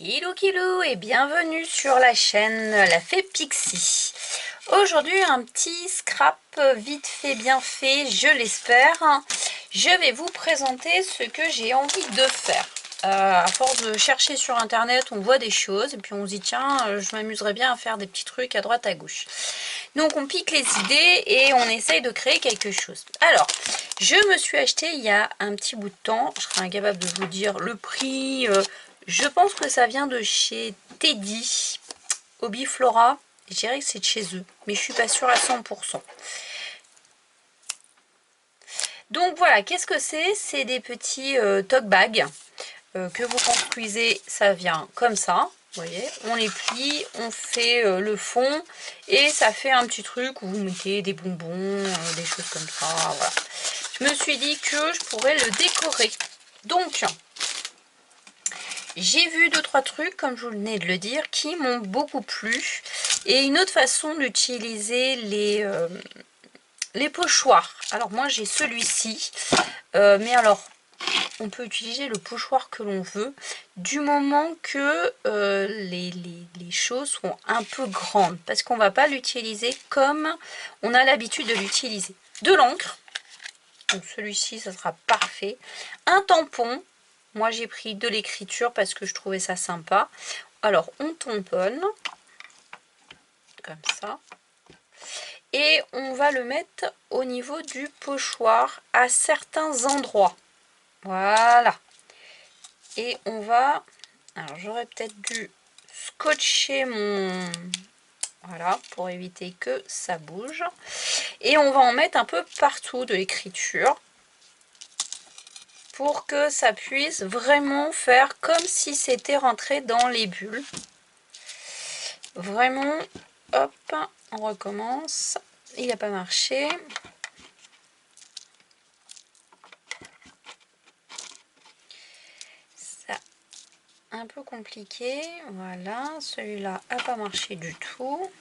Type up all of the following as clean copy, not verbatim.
Kilo kilo et bienvenue sur la chaîne La Fée Pixie. Aujourd'hui un petit scrap vite fait bien fait, je l'espère. Je vais vous présenter ce que j'ai envie de faire. À force de chercher sur internet, on voit des choses et puis on se dit tiens, je m'amuserais bien à faire des petits trucs à droite à gauche. Donc on pique les idées et on essaye de créer quelque chose. Alors, je me suis acheté il y a un petit bout de temps, je serai incapable de vous dire le prix. Je pense que ça vient de chez Teddy, Hobbyflora. Je dirais que c'est de chez eux, mais je suis pas sûre à 100%. Donc voilà, qu'est-ce que c'est? C'est des petits tote bags que vous construisez, ça vient comme ça. Vous voyez, on les plie, on fait le fond et ça fait un petit truc où vous mettez des bonbons, des choses comme ça. Voilà. Je me suis dit que je pourrais le décorer. Donc, j'ai vu 2-3 trucs, comme je vous venais de le dire, qui m'ont beaucoup plu. Et une autre façon d'utiliser les pochoirs. Alors moi j'ai celui-ci, mais alors on peut utiliser le pochoir que l'on veut, du moment que les choses sont un peu grandes, parce qu'on ne va pas l'utiliser comme on a l'habitude de l'utiliser. De l'encre, donc celui-ci ça sera parfait. Un tampon. Moi j'ai pris de l'écriture parce que je trouvais ça sympa. Alors on tamponne comme ça. Et on va le mettre au niveau du pochoir à certains endroits. Voilà. Et on va... Alors j'aurais peut-être dû scotcher mon... Voilà, pour éviter que ça bouge. Et on va en mettre un peu partout de l'écriture, pour que ça puisse vraiment faire comme si c'était rentré dans les bulles. Vraiment, hop, on recommence. Il n'a pas marché. Ça, un peu compliqué. Voilà, celui-là n'a pas marché du tout.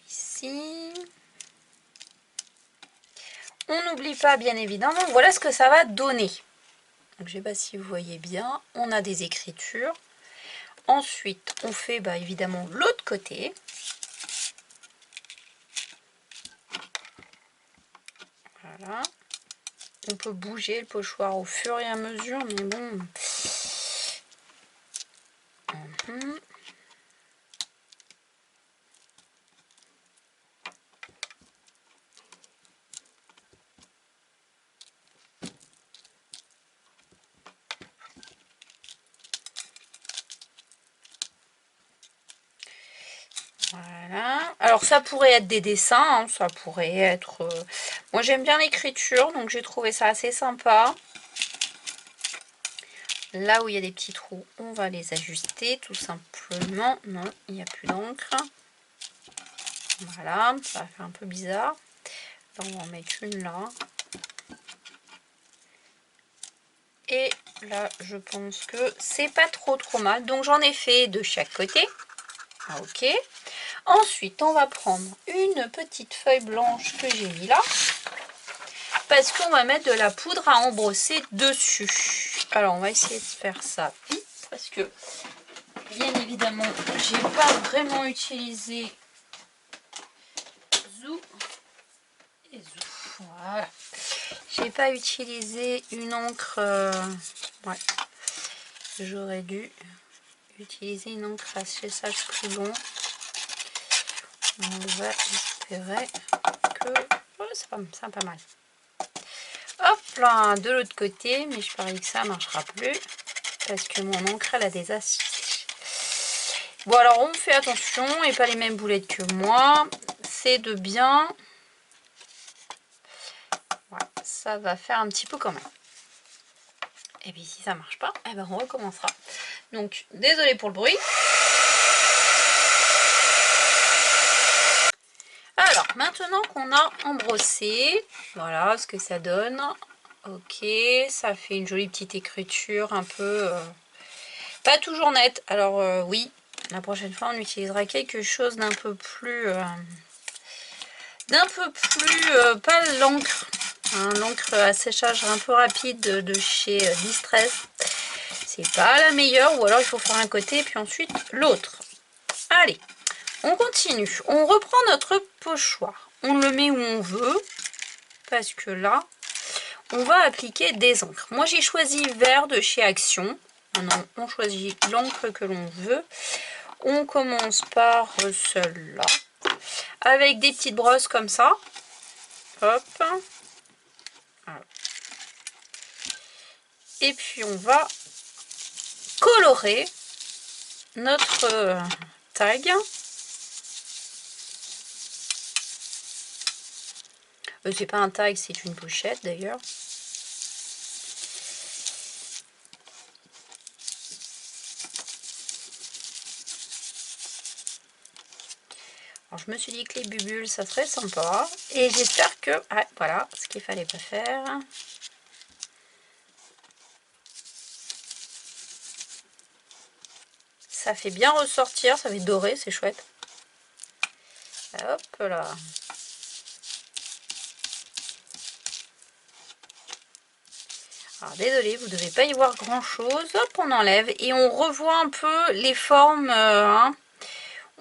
Ici. On n'oublie pas, bien évidemment, voilà ce que ça va donner. Donc, je ne sais pas si vous voyez bien, on a des écritures. Ensuite, on fait évidemment l'autre côté. Voilà. On peut bouger le pochoir au fur et à mesure, mais bon. Voilà. Alors ça pourrait être des dessins, hein, ça pourrait être... Moi j'aime bien l'écriture, donc j'ai trouvé ça assez sympa. Là où il y a des petits trous, on va les ajuster tout simplement. Non, il n'y a plus d'encre. Voilà, ça va faire un peu bizarre. Là, on va en mettre une là. Et là, je pense que c'est pas trop mal. Donc j'en ai fait de chaque côté. Ok. Ensuite, on va prendre une petite feuille blanche que j'ai mis là. Parce qu'on va mettre de la poudre à embrosser dessus. Alors, on va essayer de faire ça vite. Parce que, bien évidemment, j'ai pas vraiment utilisé Zou et Zou. Voilà. J'ai pas utilisé une encre... ouais. J'aurais dû utiliser une encre à séchage plus long. On va espérer que... Oh, ça va pas mal. Hop là, de l'autre côté, mais je parie que ça marchera plus parce que mon encre elle a des acides. Bon alors on fait attention et pas les mêmes boulettes que moi. C'est de bien... Voilà, ça va faire un petit peu quand même. Et puis si ça marche pas, eh ben on recommencera. Donc désolé pour le bruit. Alors, maintenant qu'on a embrossé, voilà ce que ça donne. Ok, ça fait une jolie petite écriture un peu... pas toujours nette. Alors oui, la prochaine fois on utilisera quelque chose d'un peu plus... pas l'encre. L'encre à séchage un peu rapide de chez Distress, c'est pas la meilleure, ou alors il faut faire un côté puis ensuite l'autre. Allez, on continue. On reprend notre pochoir. On le met où on veut, parce que là, on va appliquer des encres. Moi, j'ai choisi vert de chez Action. Maintenant, on choisit l'encre que l'on veut. On commence par celle-là, avec des petites brosses comme ça. Hop. Voilà. Et puis, on va colorer notre tag. C'est pas un tag, c'est une pochette d'ailleurs. Alors, je me suis dit que les bulles, ça serait sympa. Et j'espère que... Ah, voilà, ce qu'il fallait pas faire. Ça fait bien ressortir, ça fait doré, c'est chouette. Hop là. Alors, désolé, vous ne devez pas y voir grand chose. Hop, on enlève et on revoit un peu les formes.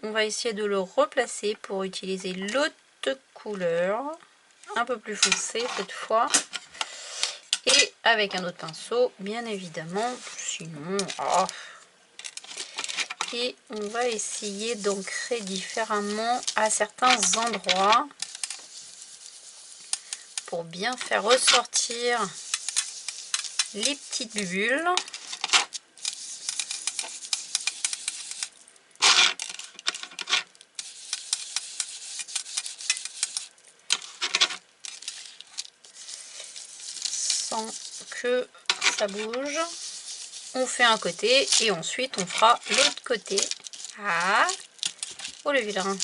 On va essayer de le replacer pour utiliser l'autre couleur. Un peu plus foncée cette fois. Et avec un autre pinceau, bien évidemment. Sinon, oh. Et on va essayer d'ancrer différemment à certains endroits pour bien faire ressortir les petites bulles. Sans que ça bouge. On fait un côté et ensuite on fera l'autre côté. Ah, oh le vilain.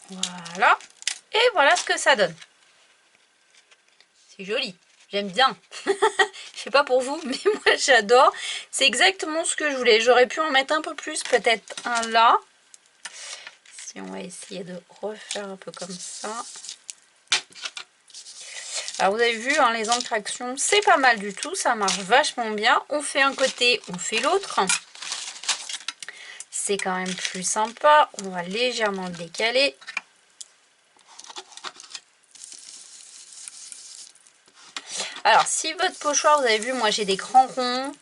Voilà. Et voilà ce que ça donne. C'est joli. J'aime bien. Je sais pas pour vous, mais moi j'adore. C'est exactement ce que je voulais. J'aurais pu en mettre un peu plus, peut-être un là. Si on va essayer de refaire un peu comme ça. Alors vous avez vu, hein, les encres Action, c'est pas mal du tout. Ça marche vachement bien. On fait un côté, on fait l'autre. C'est quand même plus sympa. On va légèrement le décaler. Alors, si votre pochoir, vous avez vu, moi j'ai des grands ronds.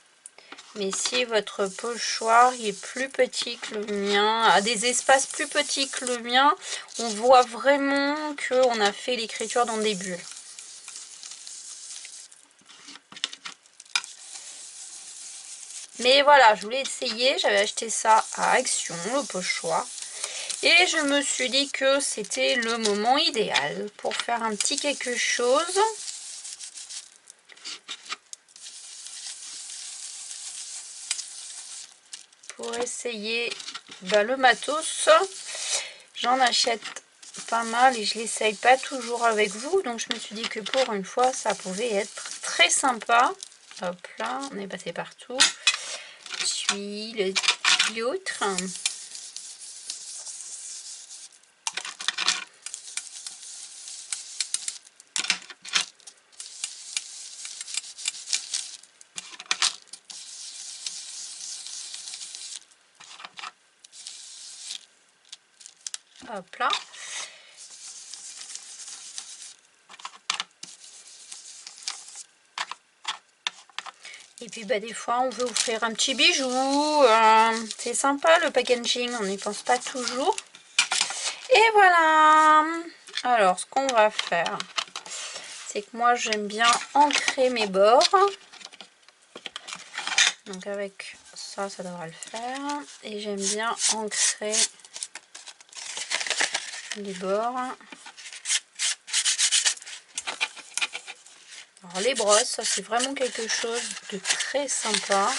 Mais si votre pochoir est plus petit que le mien, a des espaces plus petits que le mien, on voit vraiment qu'on a fait l'écriture dans des bulles. Mais voilà, je voulais essayer. J'avais acheté ça à Action, le pochoir. Et je me suis dit que c'était le moment idéal pour faire un petit quelque chose. Pour essayer le matos. J'en achète pas mal et je l'essaye pas toujours avec vous. Donc je me suis dit que pour une fois, ça pouvait être très sympa. Hop là, on est passé partout. Je suis l'autre. Hop là. Et puis des fois on veut offrir un petit bijou. C'est sympa le packaging, on n'y pense pas toujours. Et voilà. Alors ce qu'on va faire, c'est que moi j'aime bien ancrer mes bords. Donc avec ça, ça devrait le faire. Et j'aime bien ancrer les bords. Alors les brosses, ça c'est vraiment quelque chose de très sympa.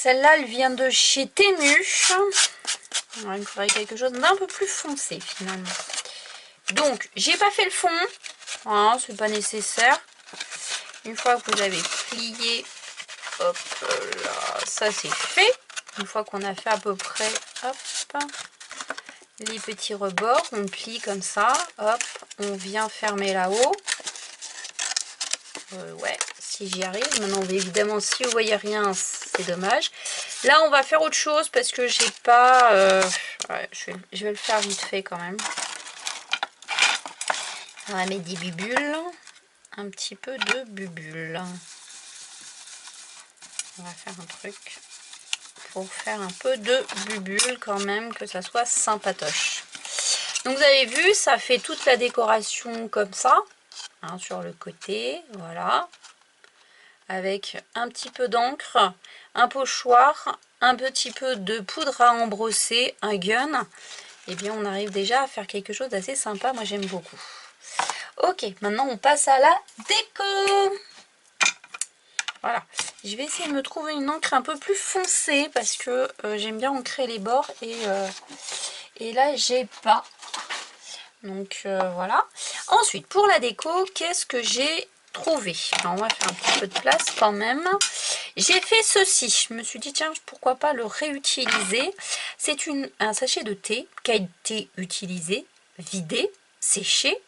Celle-là, elle vient de chez Temu. Alors, il me faudrait quelque chose d'un peu plus foncé finalement. Donc, j'ai pas fait le fond. Hein, c'est pas nécessaire. Une fois que vous avez plié hop là, ça c'est fait. Une fois qu'on a fait à peu près, hop, les petits rebords, on plie comme ça, hop, on vient fermer là-haut. Ouais, si j'y arrive. Maintenant, évidemment, si vous voyez rien, c'est dommage. Là, on va faire autre chose parce que j'ai pas... ouais, je vais le faire vite fait quand même. On va mettre des bubules. Un petit peu de bubules. On va faire un truc pour faire un peu de bubules quand même, que ça soit sympatoche. Donc, vous avez vu, ça fait toute la décoration comme ça. Hein, sur le côté, voilà. Avec un petit peu d'encre, un pochoir, un petit peu de poudre à embrosser, un gun, et bien on arrive déjà à faire quelque chose d'assez sympa. Moi j'aime beaucoup. Ok, maintenant on passe à la déco. Voilà, je vais essayer de me trouver une encre un peu plus foncée parce que j'aime bien ancrer les bords et là j'ai pas. Donc voilà. Ensuite pour la déco, qu'est-ce que j'ai trouvé? Alors, on va faire un petit peu de place quand même. J'ai fait ceci, je me suis dit tiens pourquoi pas le réutiliser. C'est un sachet de thé qui a été utilisé, vidé, séché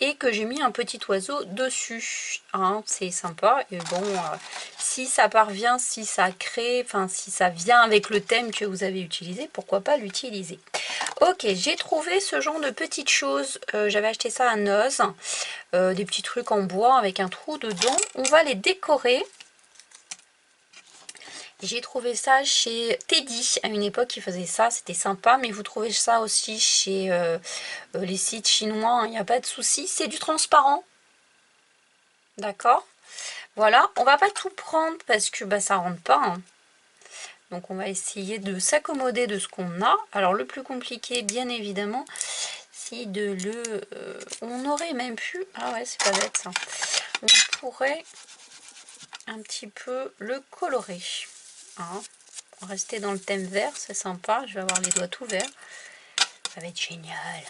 et que j'ai mis un petit oiseau dessus. Hein, c'est sympa et bon si ça parvient, si ça crée, enfin si ça vient avec le thème que vous avez utilisé, pourquoi pas l'utiliser. Ok, j'ai trouvé ce genre de petites choses, j'avais acheté ça à Noz, des petits trucs en bois avec un trou dedans. On va les décorer. J'ai trouvé ça chez Teddy, à une époque il faisait ça, c'était sympa, mais vous trouvez ça aussi chez les sites chinois, il n'y a pas de souci, c'est du transparent, d'accord? Voilà, on va pas tout prendre parce que bah, ça rentre pas, hein. Donc on va essayer de s'accommoder de ce qu'on a. Alors le plus compliqué, bien évidemment, c'est de le... on aurait même pu... Ah ouais, c'est pas bête ça. On pourrait un petit peu le colorer. Hein. Rester dans le thème vert, c'est sympa. Je vais avoir les doigts tout verts. Ça va être génial.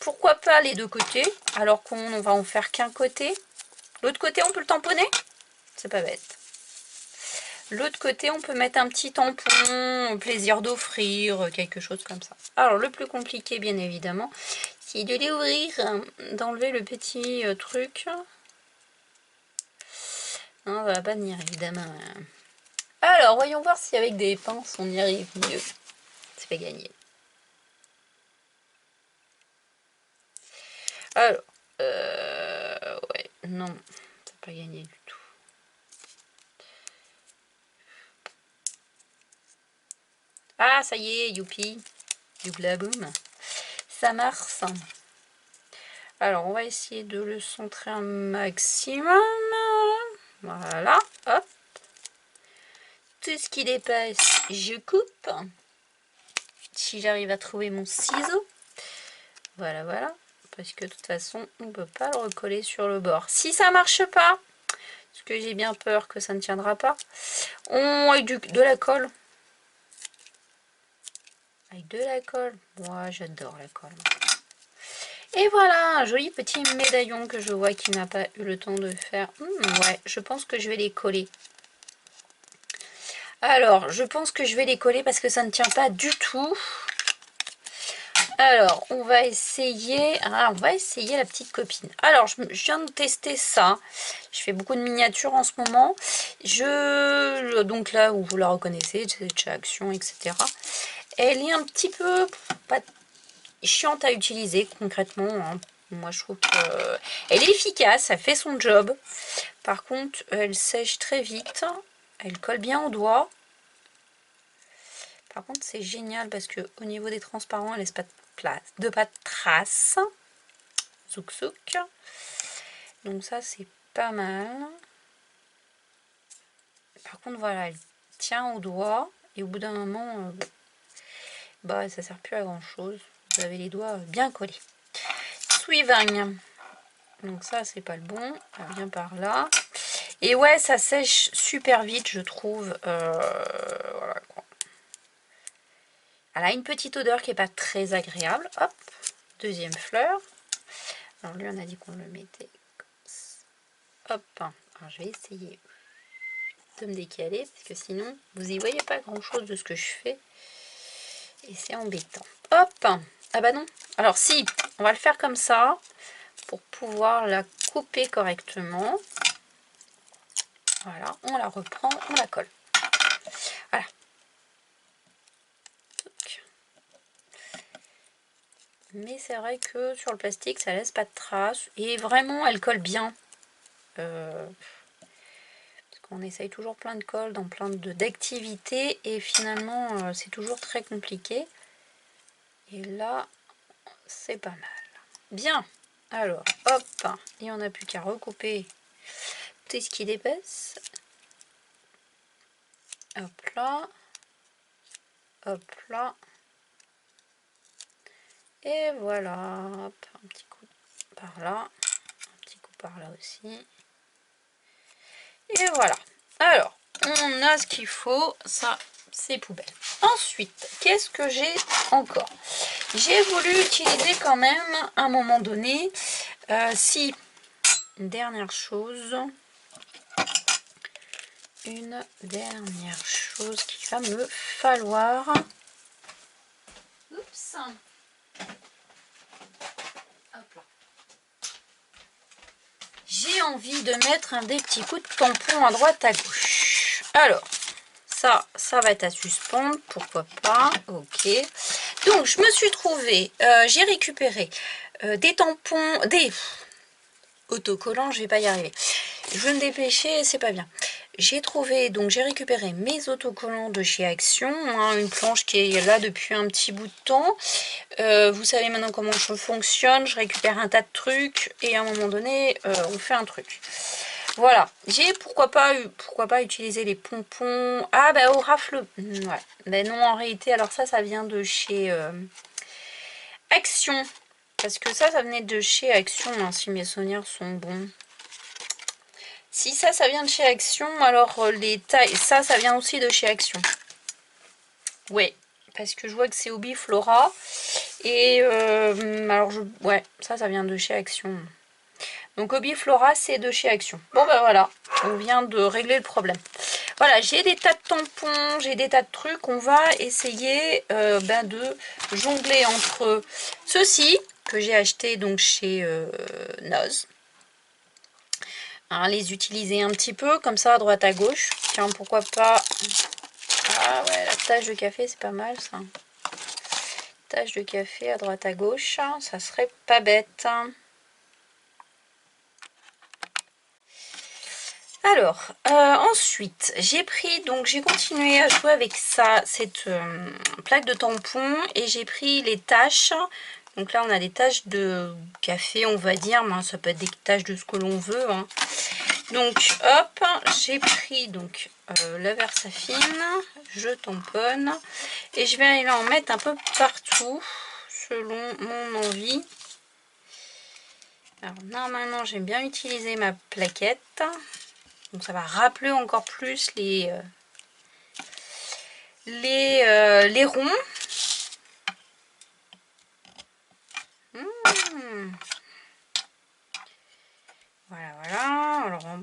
Pourquoi pas les deux côtés, alors qu'on va en faire qu'un côté. L'autre côté, on peut le tamponner. C'est pas bête. L'autre côté, on peut mettre un petit tampon, plaisir d'offrir, quelque chose comme ça. Alors, le plus compliqué, bien évidemment, c'est de les ouvrir, d'enlever le petit truc. Non, on va pas venir, évidemment. Alors, voyons voir si avec des pinces, on y arrive mieux. C'est pas gagné. Alors, ouais, non, c'est pas gagné du tout. Ah, ça y est, youpi, youpla boum, ça marche. Alors, on va essayer de le centrer un maximum. Voilà, hop. Tout ce qui dépasse, je coupe. Si j'arrive à trouver mon ciseau. Voilà, voilà. Parce que de toute façon, on ne peut pas le recoller sur le bord. Si ça marche pas, parce que j'ai bien peur que ça ne tiendra pas, on avec de la colle. Avec de la colle. Moi, j'adore la colle. Et voilà, un joli petit médaillon que je vois qui n'a pas eu le temps de faire. Ouais, je pense que je vais les coller. Alors, je pense que je vais les coller parce que ça ne tient pas du tout. Alors, on va essayer la petite copine. Alors, je viens de tester ça. Je fais beaucoup de miniatures en ce moment. Donc là où vous la reconnaissez, chez Action, etc. Elle est un petit peu pas chiante à utiliser concrètement, hein. Moi, je trouve qu'elle est efficace, elle fait son job. Par contre, elle sèche très vite. Elle colle bien au doigt. Par contre, c'est génial parce que au niveau des transparents, elle laisse pas de traces. Zouk zouk. Donc ça, c'est pas mal. Par contre, voilà, elle tient au doigt et au bout d'un moment, bah ça sert plus à grand chose. Vous avez les doigts bien collés. Suivant. Donc ça, c'est pas le bon. Elle vient par là. Et ouais, ça sèche super vite, je trouve. Voilà quoi. Elle a une petite odeur qui est pas très agréable. Hop, deuxième fleur. Alors lui, on a dit qu'on le mettait comme ça. Hop, alors je vais essayer. de me décaler parce que sinon vous y voyez pas grand chose de ce que je fais et c'est embêtant. Hop, ah bah non, alors si, on va le faire comme ça pour pouvoir la couper correctement. Voilà, on la reprend, on la colle. Voilà. Mais c'est vrai que sur le plastique ça laisse pas de traces et vraiment elle colle bien. Parce qu'on essaye toujours plein de colle dans plein d'activités et finalement c'est toujours très compliqué. Et là c'est pas mal. Bien, alors hop, et on n'a plus qu'à recouper tout ce qui dépasse. Hop là, hop là. Et voilà, hop, un petit coup par là, un petit coup par là aussi. Et voilà. Alors, on a ce qu'il faut, ça c'est poubelle. Ensuite, qu'est-ce que j'ai encore? J'ai voulu utiliser quand même, à un moment donné, si, une dernière chose qu'il va me falloir. Oups. Hop là. J'ai envie de mettre des petits coups de tampon à droite à gauche. Alors, ça va être à suspendre, pourquoi pas, ok. Donc, je me suis trouvé, j'ai récupéré des tampons, des autocollants, je vais pas y arriver. Je vais me dépêcher, c'est pas bien. J'ai trouvé, donc j'ai récupéré mes autocollants de chez Action, hein, une planche qui est là depuis un petit bout de temps. Vous savez maintenant comment je fonctionne, je récupère un tas de trucs et à un moment donné, on fait un truc. Voilà, j'ai pourquoi pas utiliser les pompons. Ah bah au rafle, ouais. Ben non, en réalité, alors ça vient de chez Action. Parce que ça venait de chez Action, hein, si mes souvenirs sont bons. Si ça vient de chez Action, alors les tailles, ça vient aussi de chez Action. Ouais, parce que je vois que c'est Hobby Flora. Et alors, ouais, ça vient de chez Action. Donc Hobby Flora, c'est de chez Action. Bon ben voilà, on vient de régler le problème. Voilà, j'ai des tas de tampons, j'ai des tas de trucs. On va essayer de jongler entre ceux-ci, que j'ai acheté donc chez Noz. Alors, les utiliser un petit peu, comme ça, à droite à gauche. Tiens, pourquoi pas... Ah ouais, la tache de café, c'est pas mal, ça. Tache de café à droite à gauche, ça serait pas bête. Alors, ensuite, j'ai pris, donc j'ai continué à jouer avec ça, cette plaque de tampon, et j'ai pris les taches. Donc là, on a des taches de café, on va dire, mais ça peut être des taches de ce que l'on veut, hein. Donc, hop, j'ai pris donc la Versafine, je tamponne, et je vais aller en mettre un peu partout, selon mon envie. Alors, normalement, j'aime bien utiliser ma plaquette. Donc ça va rappeler encore plus les ronds. Voilà, voilà. Alors un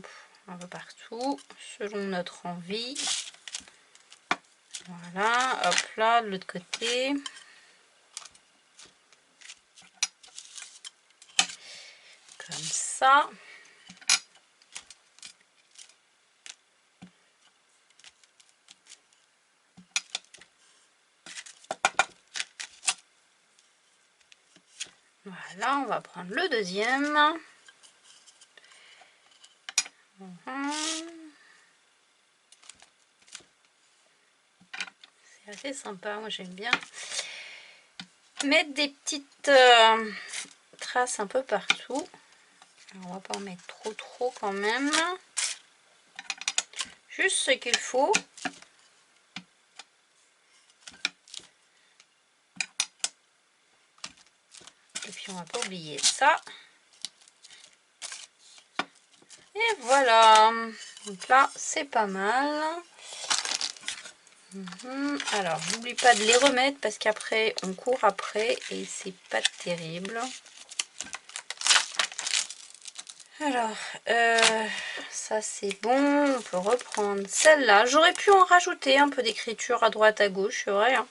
peu partout, selon notre envie. Voilà, hop là, de l'autre côté. Comme ça. Voilà, on va prendre le deuxième. C'est assez sympa, moi j'aime bien mettre des petites traces un peu partout. Alors, on va pas en mettre trop quand même. Juste ce qu'il faut. Et puis on va pas oublier ça. Et voilà. Donc là, c'est pas mal. Alors, n'oublie pas de les remettre parce qu'après, on court après et c'est pas terrible. Alors, ça c'est bon, on peut reprendre celle-là. J'aurais pu en rajouter un peu d'écriture à droite à gauche, c'est vrai, hein.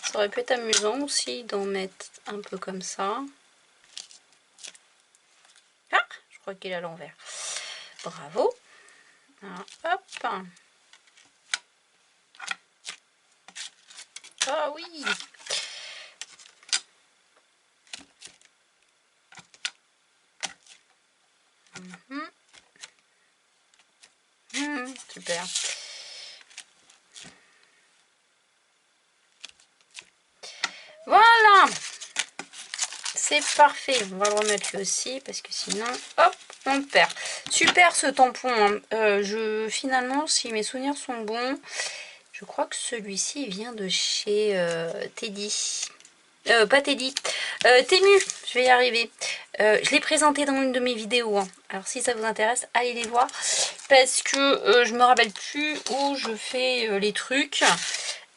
Ça aurait pu être amusant aussi d'en mettre un peu comme ça. Ah, je crois qu'il est à l'envers. Bravo. Alors, hop. Ah oui. Super. Voilà. C'est parfait. On va le remettre lui aussi parce que sinon, hop, on le perd. Super ce tampon, hein. Finalement, si mes souvenirs sont bons, je crois que celui-ci vient de chez Teddy. Pas Teddy. Temu, je vais y arriver. Je l'ai présenté dans une de mes vidéos, hein. Alors si ça vous intéresse, allez les voir. Parce que je me rappelle plus où je fais les trucs.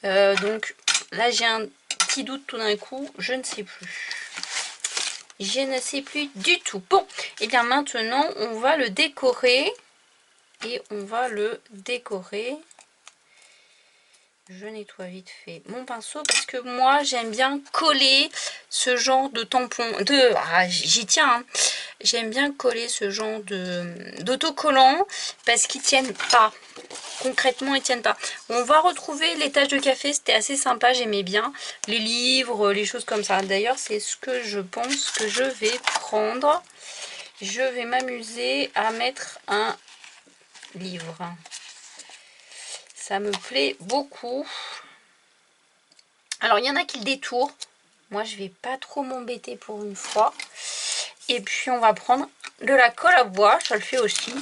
Donc là j'ai un petit doute tout d'un coup. Je ne sais plus. Je ne sais plus du tout. Bon, et bien maintenant on va le décorer. Et on va le décorer. Je nettoie vite fait mon pinceau parce que moi j'aime bien coller ce genre de tampon. J'y tiens, hein. J'aime bien coller ce genre d'autocollants parce qu'ils tiennent pas. Concrètement, ils tiennent pas. On va retrouver les taches de café, c'était assez sympa, j'aimais bien. Les livres, les choses comme ça. D'ailleurs, c'est ce que je pense que je vais prendre. Je vais m'amuser à mettre un livre. Ça me plaît beaucoup. Alors, il y en a qui le détournent. Moi, je vais pas trop m'embêter pour une fois. Et puis, on va prendre de la colle à bois. Ça le fait aussi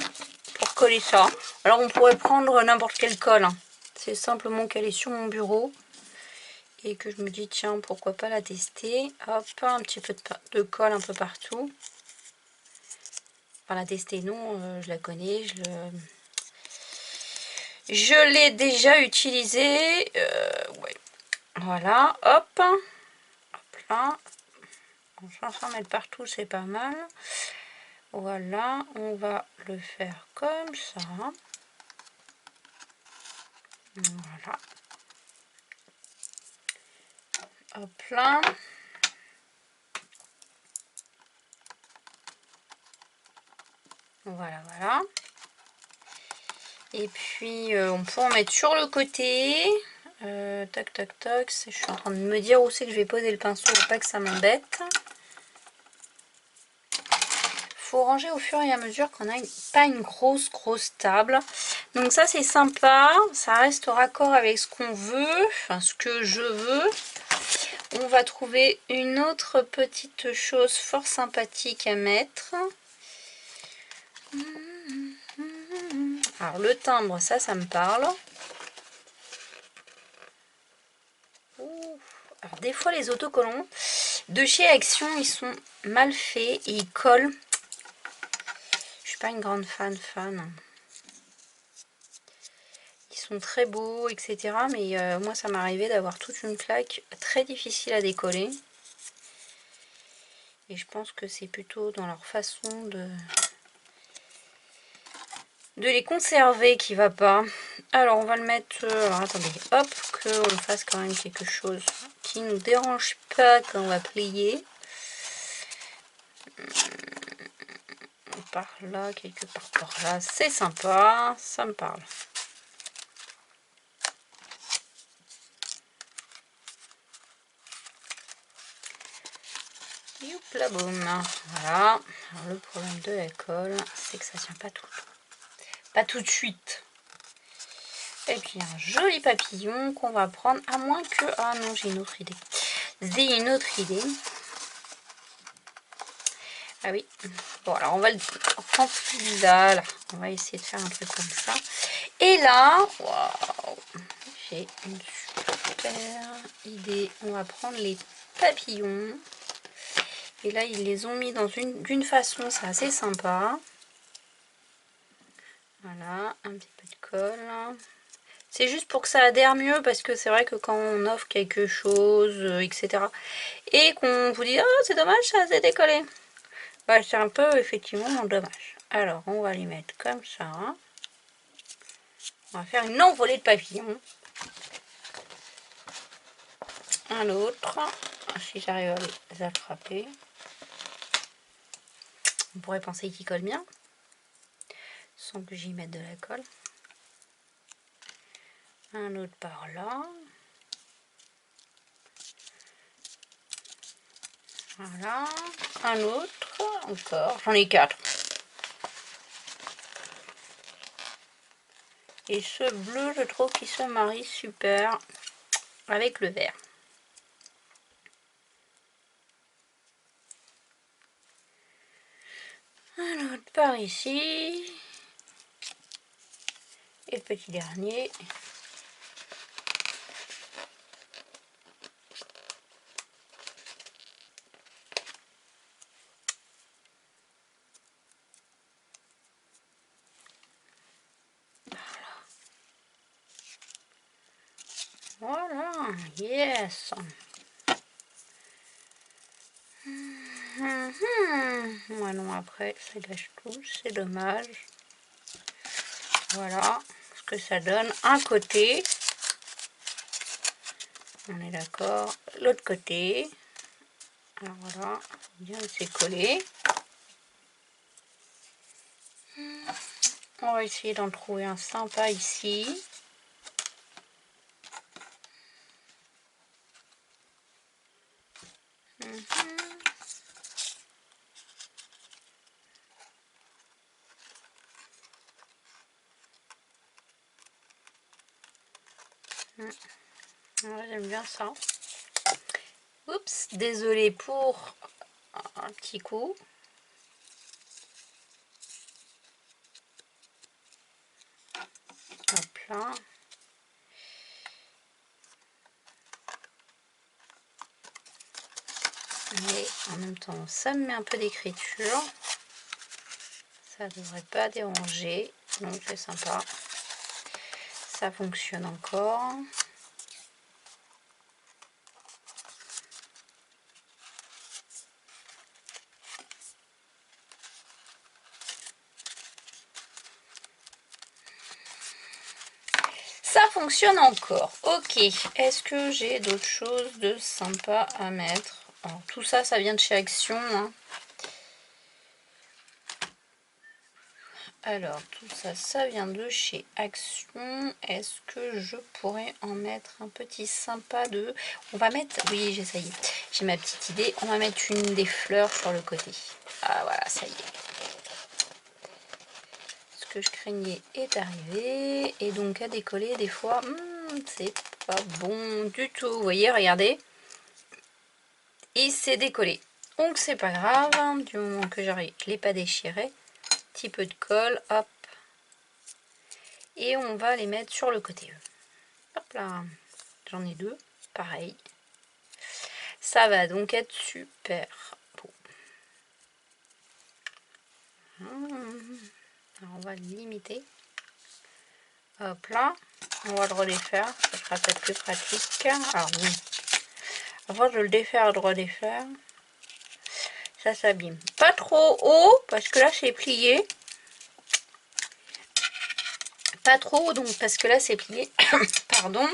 pour coller ça. Alors, on pourrait prendre n'importe quelle colle, hein. C'est simplement qu'elle est sur mon bureau. Et que je me dis, tiens, pourquoi pas la tester. Hop, un petit peu de colle un peu partout. Enfin, la tester, non, je la connais. Je l'ai déjà utilisée. Ouais. Voilà, hop. Hop là. On s'en mettre partout, c'est pas mal. Voilà, on va le faire comme ça. Voilà. Hop là. Voilà, voilà. Et puis, on peut en mettre sur le côté. Tac, tac, tac. Je suis en train de me dire où c'est que je vais poser le pinceau pour pas que ça m'embête. Faut ranger au fur et à mesure qu'on a pas une grosse table. Donc ça c'est sympa, ça reste raccord avec ce qu'on veut, enfin ce que je veux. On va trouver une autre petite chose fort sympathique à mettre. Alors le timbre, ça me parle. Alors des fois les autocollants de chez Action ils sont mal faits et ils collent. Je suis pas une grande fan. Ils sont très beaux, etc. Mais moi, ça m'est arrivé d'avoir toute une plaque très difficile à décoller. Et je pense que c'est plutôt dans leur façon de les conserver qui va pas. Alors, on va le mettre... alors, attendez, hop, qu'on fasse quand même quelque chose qui nous dérange pas quand on va plier. Par là, quelque part par là, c'est sympa, ça me parle. Youpla boum. Voilà. Alors, le problème de la colle, c'est que ça tient pas tout le temps. Pas tout de suite. Et puis un joli papillon qu'on va prendre, à moins que... Ah non, j'ai une autre idée. J'ai une autre idée. Ah oui. Bon, alors on va le prendre celui-là. Là. On va essayer de faire un truc comme ça. Et là, waouh, j'ai une super idée. On va prendre les papillons. Et là, ils les ont mis dans d'une façon, c'est assez sympa. Voilà, un petit peu de colle. C'est juste pour que ça adhère mieux, parce que c'est vrai que quand on offre quelque chose, etc. et qu'on vous dit « Oh, c'est dommage, ça s'est décollé ». Ouais, c'est un peu effectivement dommage. Alors, on va les mettre comme ça. On va faire une envolée de papillons. Un autre, si j'arrive à les attraper. On pourrait penser qu'ils collent bien, sans que j'y mette de la colle. Un autre par là. Voilà. Un autre, encore. J'en ai 4. Et ce bleu, je trouve qu'il se marie super avec le vert. Un autre par ici. Et le petit dernier. Voilà, yes. Ouais, non, après, ça gâche tout, c'est dommage. Voilà ce que ça donne. Un côté, on est d'accord. L'autre côté, alors voilà, bien c'est collé. On va essayer d'en trouver un sympa ici. Ouais, j'aime bien ça. Oups, désolé pour un petit coup. Hop là. Mais en même temps, ça me met un peu d'écriture. Ça ne devrait pas déranger. Donc c'est sympa. Ça fonctionne encore. Ça fonctionne encore. Ok. Est-ce que j'ai d'autres choses de sympa à mettre? Alors, tout ça, ça vient de chez Action. Hein. Alors, tout ça, ça vient de chez Action. Est-ce que je pourrais en mettre un petit sympa de... On va mettre... Oui, j'essaye. J'ai ma petite idée. On va mettre une des fleurs sur le côté. Ah, voilà, ça y est. Ce que je craignais est arrivé. Et donc, à décoller, des fois, c'est pas bon du tout. Vous voyez, regardez. Il s'est décollé. Donc, c'est pas grave. Du moment que je l'ai pas déchiré. Petit peu de colle, hop. Et on va les mettre sur le côté. Hop là, j'en ai 2, pareil. Ça va donc être super beau. Alors on va le limiter. Hop là, on va le redéfaire, ça sera peut-être plus pratique. Alors oui, avant de le défaire et de redéfaire, ça s'abîme. Pas trop haut, parce que là c'est plié. Pas trop haut, donc parce que là c'est plié. Pardon.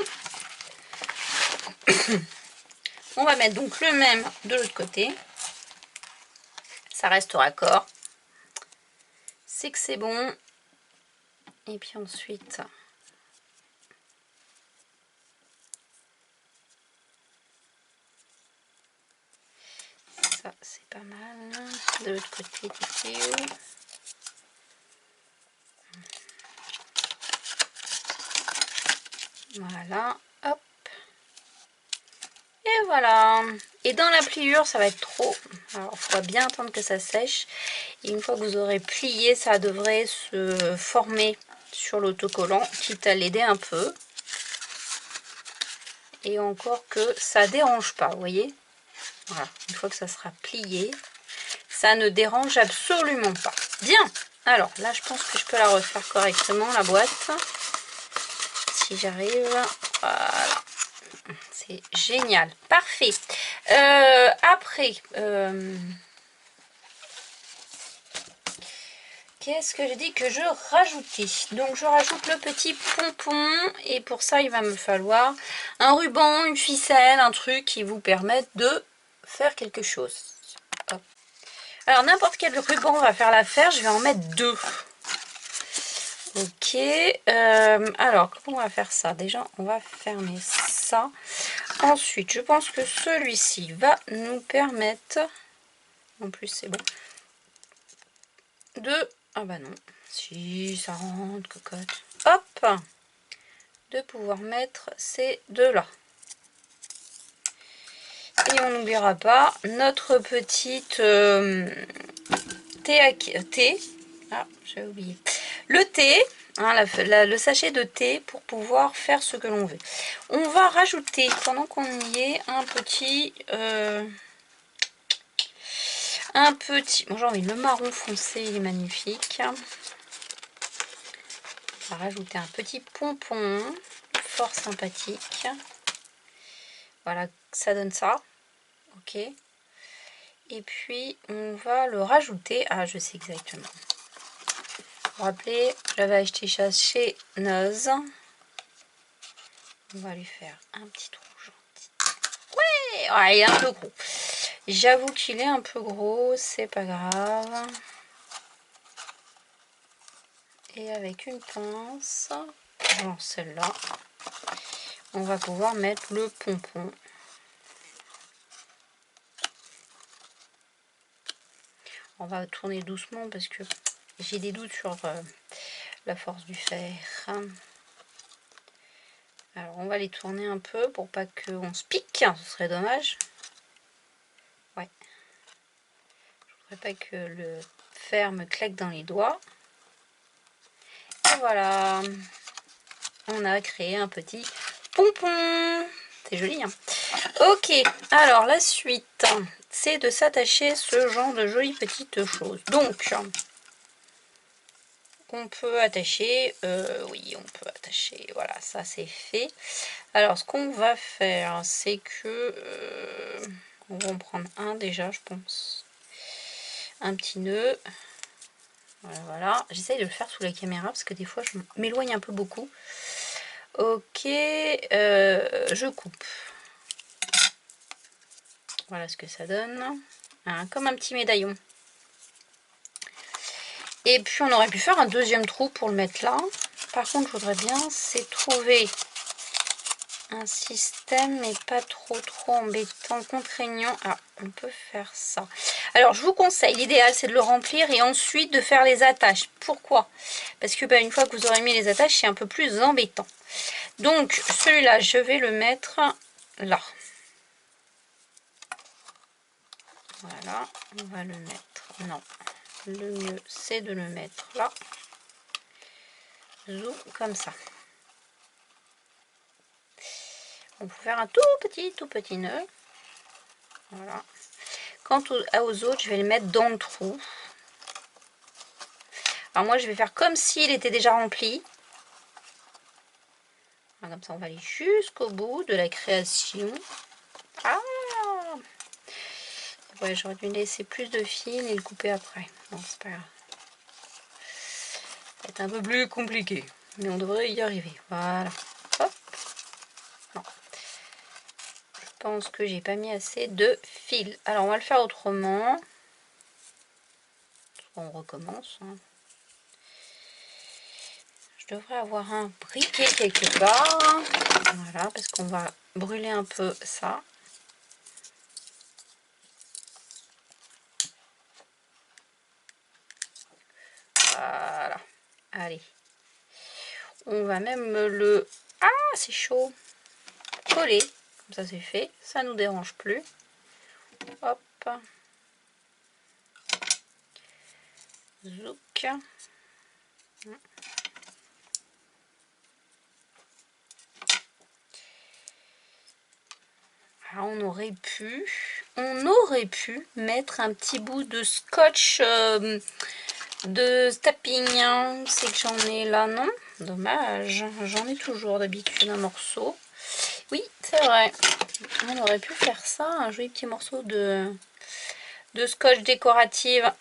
On va mettre donc le même de l'autre côté. Ça reste raccord. C'est que c'est bon. Et puis ensuite, ça c'est pas mal. De l'autre côté ici. Voilà, hop. Et voilà. Et dans la pliure, ça va être trop. Alors, il faudra bien attendre que ça sèche. Et une fois que vous aurez plié, ça devrait se former sur l'autocollant, quitte à l'aider un peu. Et encore que ça dérange pas, vous voyez. Voilà, une fois que ça sera plié, ça ne dérange absolument pas. Bien. Alors là, je pense que je peux la refaire correctement, la boîte. Si j'arrive. Voilà. C'est génial. Parfait. Après, qu'est-ce que j'ai dit que je rajoutais? Donc je rajoute le petit pompon et pour ça il va me falloir un ruban, une ficelle, un truc qui vous permette de faire quelque chose. Hop. Alors n'importe quel ruban va faire l'affaire, je vais en mettre 2. Ok, alors comment on va faire ça? Déjà on va fermer ça. Ensuite je pense que celui-ci va nous permettre, en plus c'est bon, de... Ah bah non, si ça rentre, cocotte. Hop, de pouvoir mettre ces deux-là. Et on n'oubliera pas notre petite thé. Ah, j'ai oublié. Le thé, hein, le sachet de thé pour pouvoir faire ce que l'on veut. On va rajouter, pendant qu'on y est, un petit... Bon, j'ai envie, le marron foncé, il est magnifique. On va rajouter un petit pompon fort sympathique. Voilà, ça donne ça. Ok. Et puis on va le rajouter. Ah, je sais exactement. Vous vous rappelez, j'avais acheté ça chez Noz. On va lui faire un petit trou gentil. Ouais, ouais, il est un peu gros. J'avoue qu'il est un peu gros, c'est pas grave. Et avec une pince, genre celle-là, on va pouvoir mettre le pompon. On va tourner doucement parce que j'ai des doutes sur la force du fer. Alors on va les tourner un peu pour pas qu'on se pique, ce serait dommage. Ouais. Je voudrais pas que le fer me claque dans les doigts. Et voilà. On a créé un petit pompon. C'est joli, hein. Ok, alors la suite, c'est de s'attacher ce genre de jolies petites choses. Donc, on peut attacher, oui, on peut attacher, voilà, ça c'est fait. Alors, ce qu'on va faire, c'est que, on va en prendre un déjà, je pense. Un petit nœud. Voilà, voilà. J'essaye de le faire sous la caméra parce que des fois, je m'éloigne un peu beaucoup. Ok, je coupe. Voilà ce que ça donne. Hein, comme un petit médaillon. Et puis on aurait pu faire un deuxième trou pour le mettre là. Par contre, je voudrais bien, c'est trouver un système, mais pas trop embêtant, contraignant. Ah, on peut faire ça. Alors, je vous conseille, l'idéal, c'est de le remplir et ensuite de faire les attaches. Pourquoi? Parce que une fois que vous aurez mis les attaches, c'est un peu plus embêtant. Donc, celui-là, je vais le mettre là. Voilà, on va le mettre. Non, le mieux, c'est de le mettre là. Zoom, comme ça. On peut faire un tout petit nœud. Voilà. Quant aux autres, je vais les mettre dans le trou. Alors moi, je vais faire comme s'il était déjà rempli. Voilà, comme ça, on va aller jusqu'au bout de la création. Ah! Ouais, j'aurais dû laisser plus de fil et le couper après. Non, c'est pas grave. Ça va être un peu plus compliqué. Mais on devrait y arriver. Voilà. Hop. Non. Je pense que j'ai pas mis assez de fil. Alors, on va le faire autrement. On recommence. Hein. Je devrais avoir un briquet quelque part. Voilà, parce qu'on va brûler un peu ça. Voilà. Allez. On va même le... Ah, c'est chaud. Coller. Comme ça, c'est fait. Ça nous dérange plus. Hop. Zouk. Alors, on aurait pu mettre un petit bout de scotch de tapping. C'est que j'en ai là, non? Dommage. J'en ai toujours d'habitude un morceau. Oui, c'est vrai. On aurait pu faire ça, un joli petit morceau de scotch décorative.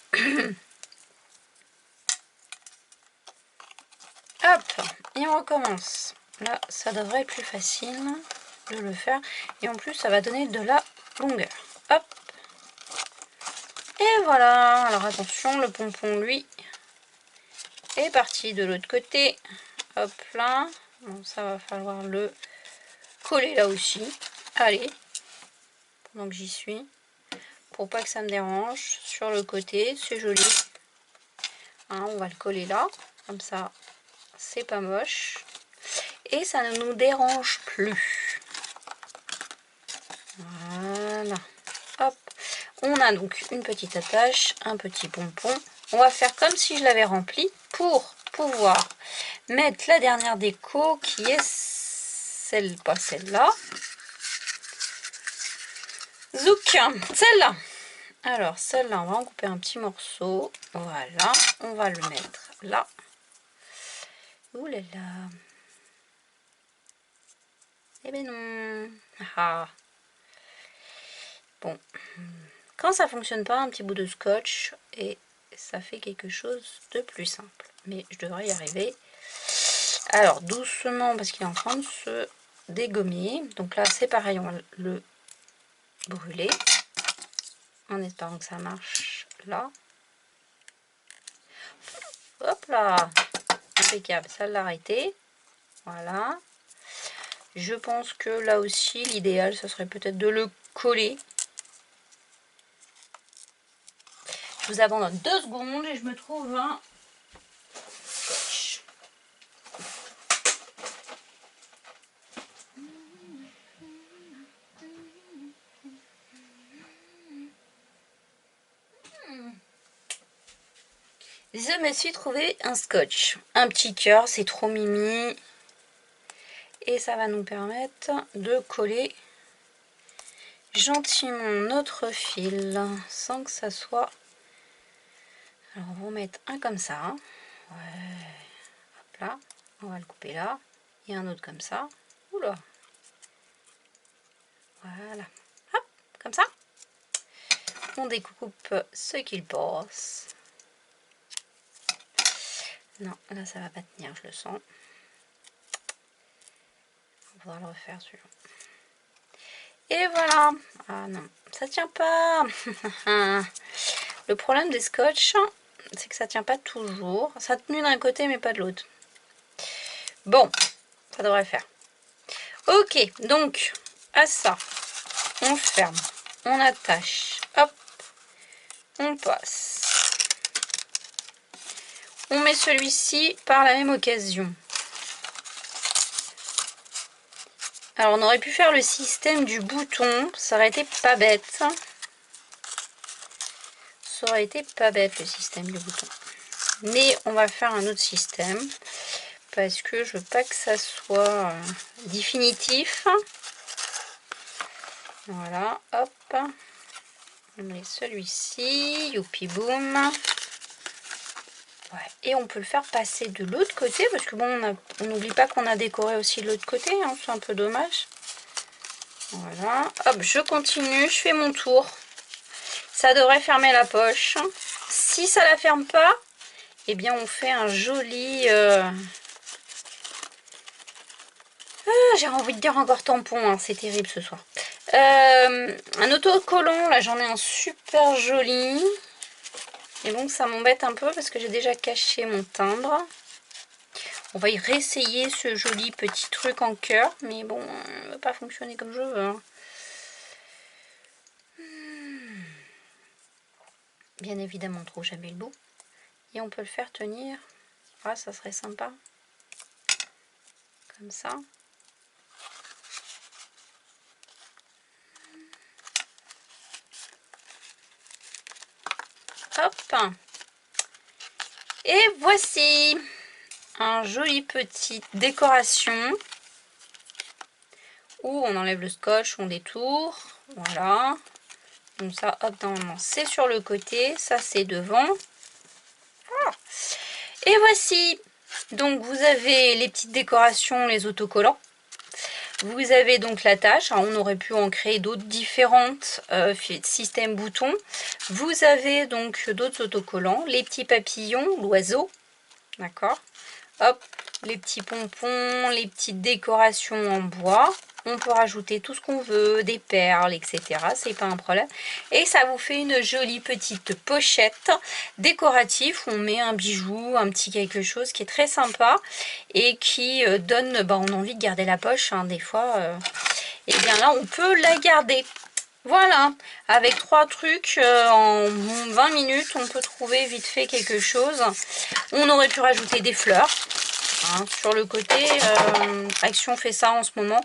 Hop, et on recommence. Là, ça devrait être plus facile de le faire. Et en plus, ça va donner de la longueur. Hop. Et voilà. Alors attention, le pompon, lui, est parti de l'autre côté. Hop là. Bon, ça va falloir le coller là aussi. Allez. Pendant que j'y suis. Pour pas que ça me dérange. Sur le côté, c'est joli. Hein, on va le coller là. Comme ça, c'est pas moche. Et ça ne nous dérange plus. Voilà. Hop. On a donc une petite attache, un petit pompon. On va faire comme si je l'avais rempli pour pouvoir mettre la dernière déco qui est celle, pas celle-là. Zouk, celle-là. Alors celle-là, on va en couper un petit morceau. Voilà, on va le mettre là. Ouh là là. Eh ben non. Ah. Bon. Quand ça fonctionne pas, un petit bout de scotch et ça fait quelque chose de plus simple. Mais je devrais y arriver. Alors doucement parce qu'il est en train de se dégommer. Donc là c'est pareil, on va le brûler. En espérant que ça marche là. Hop là. Impeccable, ça l'a arrêté. Voilà. Je pense que là aussi l'idéal ce serait peut-être de le coller. Je vous abandonne 2 secondes et je me trouve un scotch. Je me suis trouvé un scotch. Un petit cœur, c'est trop mimi. Et ça va nous permettre de coller gentiment notre fil sans que ça soit... Alors on va en mettre un comme ça. Ouais. Hop là. On va le couper là. Et un autre comme ça. Oula. Voilà. Hop, comme ça. On découpe ce qu'il passe. Non, là ça va pas tenir, je le sens. On va le refaire celui-là. Et voilà. Ah non, ça tient pas. Le problème des scotch, c'est que ça tient pas toujours. Ça a tenu d'un côté mais pas de l'autre. Bon, ça devrait faire. Ok, donc à ça, on ferme, on attache, hop, on passe. On met celui-ci par la même occasion. Alors on aurait pu faire le système du bouton, ça aurait été pas bête. Ça aurait été pas bête le système du bouton. Mais on va faire un autre système parce que je veux pas que ça soit définitif. Voilà, hop. On met celui-ci, youpi boum. Ouais. Et on peut le faire passer de l'autre côté parce que bon, on n'oublie pas qu'on a décoré aussi de l'autre côté, hein, c'est un peu dommage. Voilà, hop, je continue, je fais mon tour. Ça devrait fermer la poche. Si ça la ferme pas, eh bien on fait un joli... j'ai envie de dire encore tampon, hein, c'est terrible ce soir. Un autocollant, là j'en ai un super joli. Et donc ça m'embête un peu parce que j'ai déjà caché mon timbre. On va y réessayer ce joli petit truc en cœur. Mais bon, il ne va pas fonctionner comme je veux. Hein. Bien évidemment, on trouve jamais le bout. Et on peut le faire tenir. Ah, ça serait sympa. Comme ça. Hop. Et voici un joli petit décoration où on enlève le scotch, on détourne. Voilà. Donc ça, hop, normalement, c'est sur le côté. Ça, c'est devant. Ah. Et voici. Donc, vous avez les petites décorations, les autocollants. Vous avez donc la tâche, on aurait pu en créer d'autres différentes systèmes boutons. Vous avez donc d'autres autocollants, les petits papillons, l'oiseau, d'accord. Hop, les petits pompons, les petites décorations en bois. On peut rajouter tout ce qu'on veut, des perles, etc. C'est pas un problème. Et ça vous fait une jolie petite pochette décorative où on met un bijou, un petit quelque chose qui est très sympa et qui donne, on a envie de garder la poche, hein, des fois. Et bien là, on peut la garder. Voilà, avec 3 trucs, en 20 minutes, on peut trouver vite fait quelque chose. On aurait pu rajouter des fleurs. Hein, sur le côté, Action fait ça en ce moment.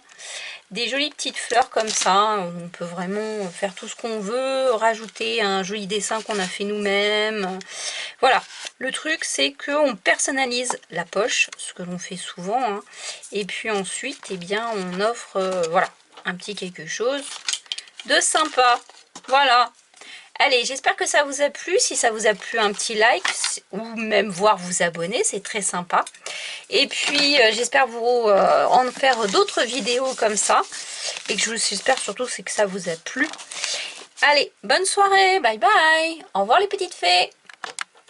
Des jolies petites fleurs comme ça, on peut vraiment faire tout ce qu'on veut, rajouter un joli dessin qu'on a fait nous-mêmes. Voilà, le truc c'est qu'on personnalise la poche, ce que l'on fait souvent, hein. Et puis ensuite, eh bien, on offre voilà, un petit quelque chose de sympa. Voilà. Allez, j'espère que ça vous a plu. Si ça vous a plu, un petit like ou même voir vous abonner, c'est très sympa. Et puis, j'espère vous en faire d'autres vidéos comme ça. Et que j'espère surtout que ça vous a plu. Allez, bonne soirée, bye bye. Au revoir les petites fées.